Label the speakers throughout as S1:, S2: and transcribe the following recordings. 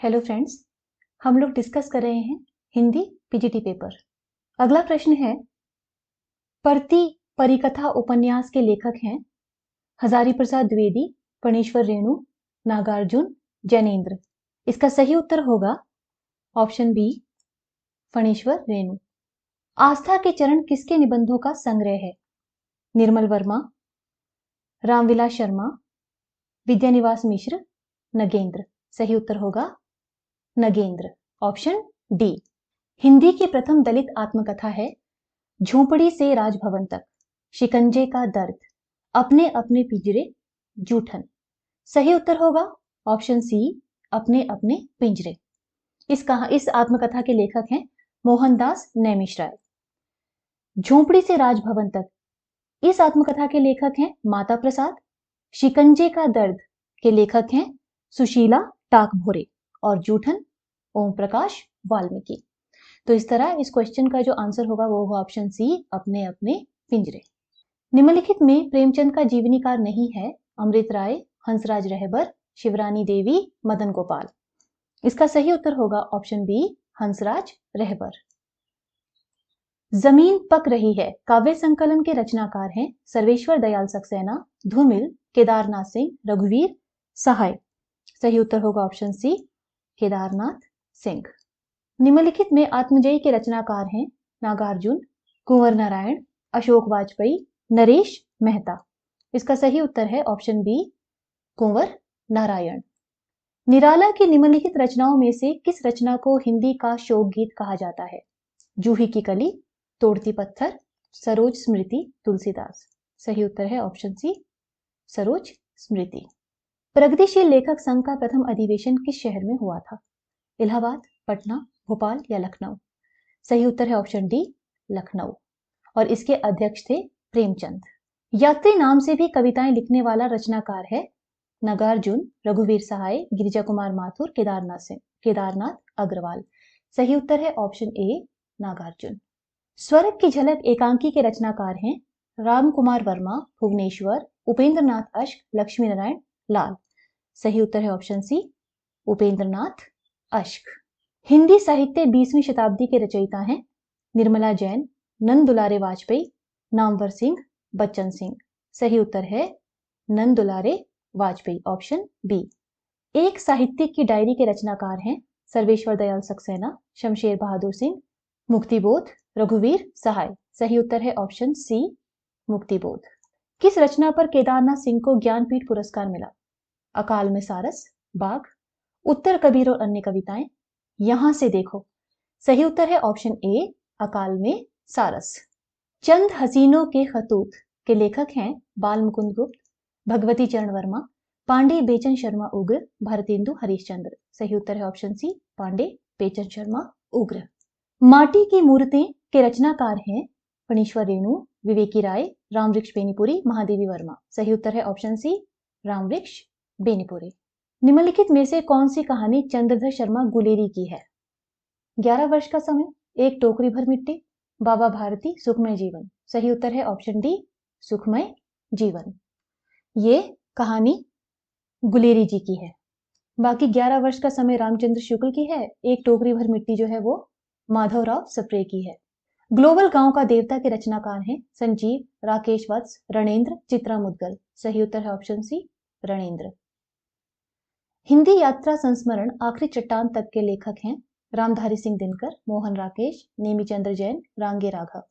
S1: Hello friends, हम लोग discuss कर रहे हैं हिंदी पीजीटी पेपर। अगला प्रश्न है, परती परिकथा उपन्यास के लेखक हैं हजारी प्रसाद द्विवेदी, फणीश्वर रेणु, नागार्जुन, जैनेन्द्र। इसका सही उत्तर होगा ऑप्शन बी, फणीश्वर रेणु। आस्था के चरण किसके निबंधों का संग्रह है? निर्मल वर्मा, रामविलास शर्मा, विद्यानिवास मिश्र, नगेंद्र। सही उत्तर होगा नगेंद्र, ऑप्शन डी। हिंदी की प्रथम दलित आत्मकथा है झोपड़ी से राजभवन तक, शिकंजे का दर्द, अपने अपने पिंजरे, जूठन। सही उत्तर होगा ऑप्शन सी, अपने अपने पिंजरे। इस आत्मकथा के लेखक हैं मोहनदास नैमिषराय। झोपड़ी से राजभवन तक, इस आत्मकथा के लेखक हैं माता प्रसाद। शिकंजे का दर्द के लेखक हैं सुशीला टाकभोरे और जूठन ओम प्रकाश वाल्मीकि। तो इस तरह इस क्वेश्चन का जो आंसर होगा वो होगा ऑप्शन सी, अपने अपने पिंजरे। निम्नलिखित में प्रेमचंद का जीवनीकार नहीं है? अमृत राय, हंसराज रहबर, शिवरानी देवी, मदन गोपाल। इसका सही उत्तर होगा ऑप्शन बी, हंसराज रहबर। जमीन पक रही है काव्य संकलन के रचनाकार हैं सर्वेश्वर दयाल सक्सेना, धूमिल, केदारनाथ सिंह, रघुवीर सहाय। सही उत्तर होगा ऑप्शन सी, केदारनाथ सिंह। निम्नलिखित में आत्मजयी के रचनाकार हैं नागार्जुन, कुंवर नारायण, अशोक वाजपेयी, नरेश मेहता। इसका सही उत्तर है ऑप्शन बी, कुंवर नारायण। निराला की निम्नलिखित रचनाओं में से किस रचना को हिंदी का शोक गीत कहा जाता है? जूही की कली, तोड़ती पत्थर, सरोज स्मृति, तुलसीदास। सही उत्तर है ऑप्शन सी, सरोज स्मृति। प्रगतिशील लेखक संघ का प्रथम अधिवेशन किस शहर में हुआ था? इलाहाबाद, पटना, भोपाल या लखनऊ। सही उत्तर है ऑप्शन डी, लखनऊ, और इसके अध्यक्ष थे प्रेमचंद। यात्री नाम से भी कविताएं लिखने वाला रचनाकार है नागार्जुन, रघुवीर सहाय, गिरिजा कुमार माथुर, केदारनाथ सिंह, केदारनाथ अग्रवाल। सही उत्तर है ऑप्शन ए, नागार्जुन। स्वर्ग की झलक एकांकी के रचनाकार हैं राम कुमार वर्मा, भुवनेश्वर, उपेंद्र नाथ अश्क, लक्ष्मी नारायण लाल। सही उत्तर है ऑप्शन सी, उपेंद्र नाथ अश्क। हिंदी साहित्य 20वीं शताब्दी के रचयिता हैं निर्मला जैन, नंद दुलारे वाजपेयी, नामवर सिंह, बच्चन सिंह। सही उत्तर है नंद दुलारे वाजपेयी, ऑप्शन बी। एक साहित्यिक की डायरी के रचनाकार हैं सर्वेश्वर दयाल सक्सेना, शमशेर बहादुर सिंह, मुक्तिबोध, रघुवीर सहाय। सही उत्तर है ऑप्शन सी, मुक्तिबोध। किस रचना पर केदारनाथ सिंह को ज्ञानपीठ पुरस्कार मिला? अकाल में सारस, बाघ, उत्तर कबीर और अन्य कविताएं, यहां से देखो। सही उत्तर है ऑप्शन ए, अकाल में सारस। चंद हसीनों के खतूत के लेखक हैं बाल मुकुंद गुप्त, भगवती चरण वर्मा, पांडे बेचन शर्मा उग्र, भारतेंदु हरिश्चंद्र। सही उत्तर है ऑप्शन सी, पांडे बेचन शर्मा उग्र। माटी की मूर्तें के रचनाकार हैं फणीश्वर रेणु, विवेकी राय, रामवृक्ष बेनीपुरी, महादेवी वर्मा। सही उत्तर है ऑप्शन सी, रामवृक्ष बेनीपुरी। निम्नलिखित में से कौन सी कहानी चंद्रधर शर्मा गुलेरी की है? 11 वर्ष का समय, एक टोकरी भर मिट्टी, बाबा भारती, सुखमय जीवन। सही उत्तर है ऑप्शन डी, सुखमय जीवन। ये कहानी गुलेरी जी की है। बाकी 11 वर्ष का समय रामचंद्र शुक्ल की है, एक टोकरी भर मिट्टी जो है वो माधवराव सप्रे की है। ग्लोबल गांव का देवता के रचनाकार हैं संजीव, राकेश वत्स, रणेंद्र, चित्रा मुदगल। सही उत्तर है ऑप्शन सी, रणेंद्र। हिंदी यात्रा संस्मरण आखिरी चट्टान तक के लेखक हैं रामधारी सिंह दिनकर, मोहन राकेश, नेमीचंद्र जैन, रांगे राघव।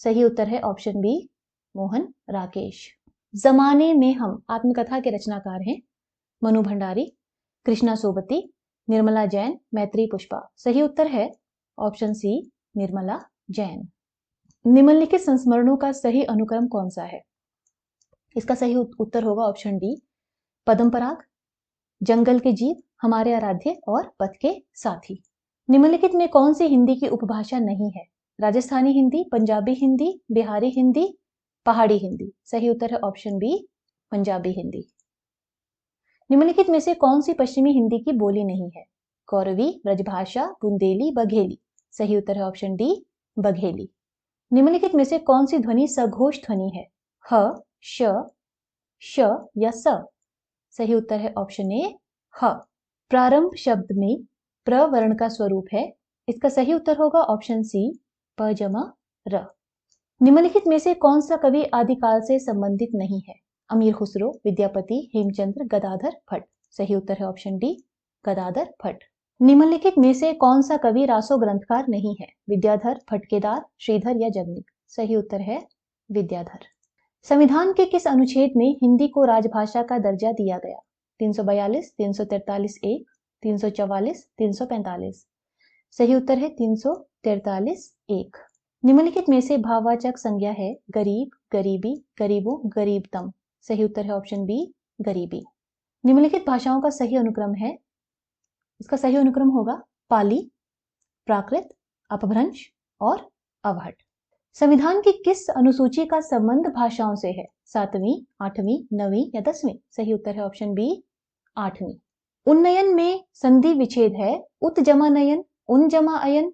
S1: सही उत्तर है ऑप्शन बी, मोहन राकेश। जमाने में हम आत्मकथा के रचनाकार हैं मनु भंडारी, कृष्णा सोबती, निर्मला जैन, मैत्री पुष्पा। सही उत्तर है ऑप्शन सी, निर्मला जैन। निम्नलिखित संस्मरणों का सही अनुक्रम कौन सा है? इसका सही उत्तर होगा ऑप्शन डी, पद्म पराग, जंगल के जीव, हमारे आराध्य और पथ के साथी। निम्नलिखित में कौन सी हिंदी की उपभाषा नहीं है? राजस्थानी हिंदी, पंजाबी हिंदी, बिहारी हिंदी, पहाड़ी हिंदी। सही उत्तर है ऑप्शन बी, पंजाबी हिंदी। निम्नलिखित में से कौन सी पश्चिमी हिंदी की बोली नहीं है? कौरवी, ब्रजभाषा, बुंदेली, बघेली। सही उत्तर है ऑप्शन डी, बघेली। निम्नलिखित में से कौन सी ध्वनि सघोष ध्वनि है? ह, श, श या स। सही उत्तर है ऑप्शन ए, ह। प्रारंभ शब्द में प्र वर्ण का स्वरूप है? इसका सही उत्तर होगा ऑप्शन सी, प जमा र। निम्नलिखित में से कौन सा कवि आदिकाल से संबंधित नहीं है? अमीर खुसरो, विद्यापति, हेमचंद्र, गदाधर भट्ट। सही उत्तर है ऑप्शन डी, गदाधर भट्ट। निम्नलिखित में से कौन सा कवि रासो ग्रंथकार नहीं है? विद्याधर, भट्टकेदार, श्रीधर या जगनिक। सही उत्तर है विद्याधर। संविधान के किस अनुच्छेद में हिंदी को राजभाषा का दर्जा दिया गया? 342, 343 एक, 344, 345। सही उत्तर है 343 एक। निम्नलिखित में से भाववाचक संज्ञा है? गरीब, गरीबी, गरीबों, गरीबतम। सही उत्तर है ऑप्शन बी, गरीबी। निम्नलिखित भाषाओं का सही अनुक्रम है? इसका सही अनुक्रम होगा पाली, प्राकृत, अपभ्रंश और अवहट। संविधान की किस अनुसूची का संबंध भाषाओं से है? 7वीं, 8वीं, 9वीं या 10वीं। सही उत्तर है ऑप्शन बी, 8वीं। उन्नयन में संधि विच्छेद है? उत जमा नयन, उन जमा अयन,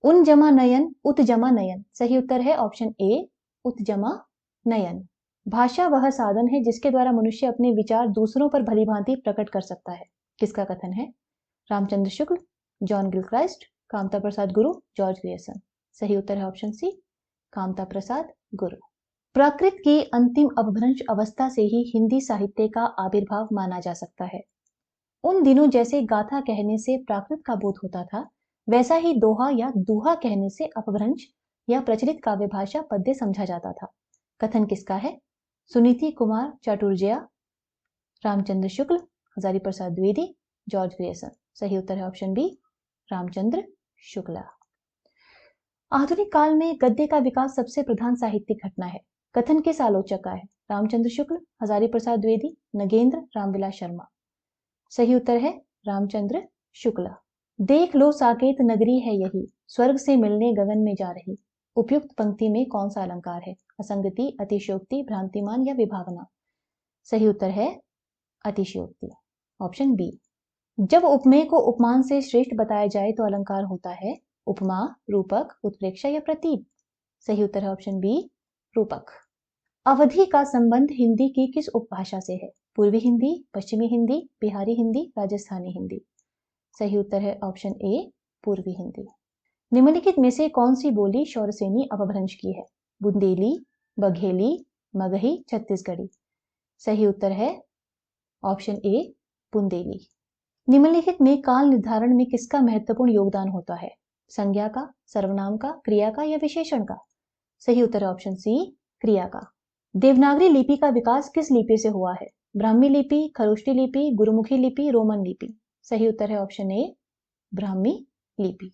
S1: उन जमा नयन, उत जमा नयन। सही उत्तर है ऑप्शन ए, उत जमा नयन। भाषा वह साधन है जिसके द्वारा मनुष्य अपने विचार दूसरों पर भलीभांति प्रकट कर सकता है। किसका कथन है? रामचंद्र शुक्ल, जॉन गिलक्राइस्ट, कामता प्रसाद गुरु, जॉर्ज ग्रियर्सन। सही उत्तर है ऑप्शन सी, कामता प्रसाद गुरु। प्राकृत की अंतिम अपभ्रंश अवस्था से ही हिंदी साहित्य का आविर्भाव माना जा सकता है। उन दिनों जैसे गाथा कहने से प्राकृत का बोध होता था, वैसा ही दोहा या दूहा कहने से अपभ्रंश या प्रचलित काव्य भाषा पद्य समझा जाता था। कथन किसका है? Suniti Kumar चाटुर्जया, Ramchandra Shukla, Hazari Prasad Dwivedi, George Grierson. सही उत्तर है ऑप्शन बी, रामचंद्र शुक्ला। आधुनिक काल में गद्य का विकास सबसे प्रधान साहित्यिक घटना है। कथन किस आलोचक का है? रामचंद्र शुक्ल, हजारी प्रसाद द्विवेदी, नगेंद्र, रामविलास शर्मा। सही उत्तर है रामचंद्र शुक्ला। देख लो साकेत नगरी है यही, स्वर्ग से मिलने गगन में जा रही। उपयुक्त पंक्ति में कौन सा अलंकार है? असंगति, अतिशयोक्ति, भ्रांतिमान या विभावना। सही उत्तर है अतिशयोक्ति, ऑप्शन बी। जब उपमेय को उपमान से श्रेष्ठ बताया जाए तो अलंकार होता है उपमा, रूपक, उत्प्रेक्षा या प्रतीक। सही उत्तर है ऑप्शन बी, रूपक। अवधि का संबंध हिंदी की किस उपभाषा से है? पूर्वी हिंदी, पश्चिमी हिंदी, बिहारी हिंदी, राजस्थानी हिंदी। सही उत्तर है ऑप्शन ए, पूर्वी हिंदी। निम्नलिखित में से कौन सी बोली शौरसेनी अपभ्रंश की है? बुंदेली, बघेली, मगही, छत्तीसगढ़ी। सही उत्तर है ऑप्शन ए, बुंदेली। निम्नलिखित में काल निर्धारण में किसका महत्वपूर्ण योगदान होता है? संज्ञा का, सर्वनाम का, क्रिया का या विशेषण का। सही उत्तर है ऑप्शन सी, क्रिया का। देवनागरी लिपि का विकास किस लिपि से हुआ है? ब्राह्मी लिपि, खरोष्टी लिपि, गुरुमुखी लिपि, रोमन लिपि। सही उत्तर है ऑप्शन ए, ब्राह्मी लिपि।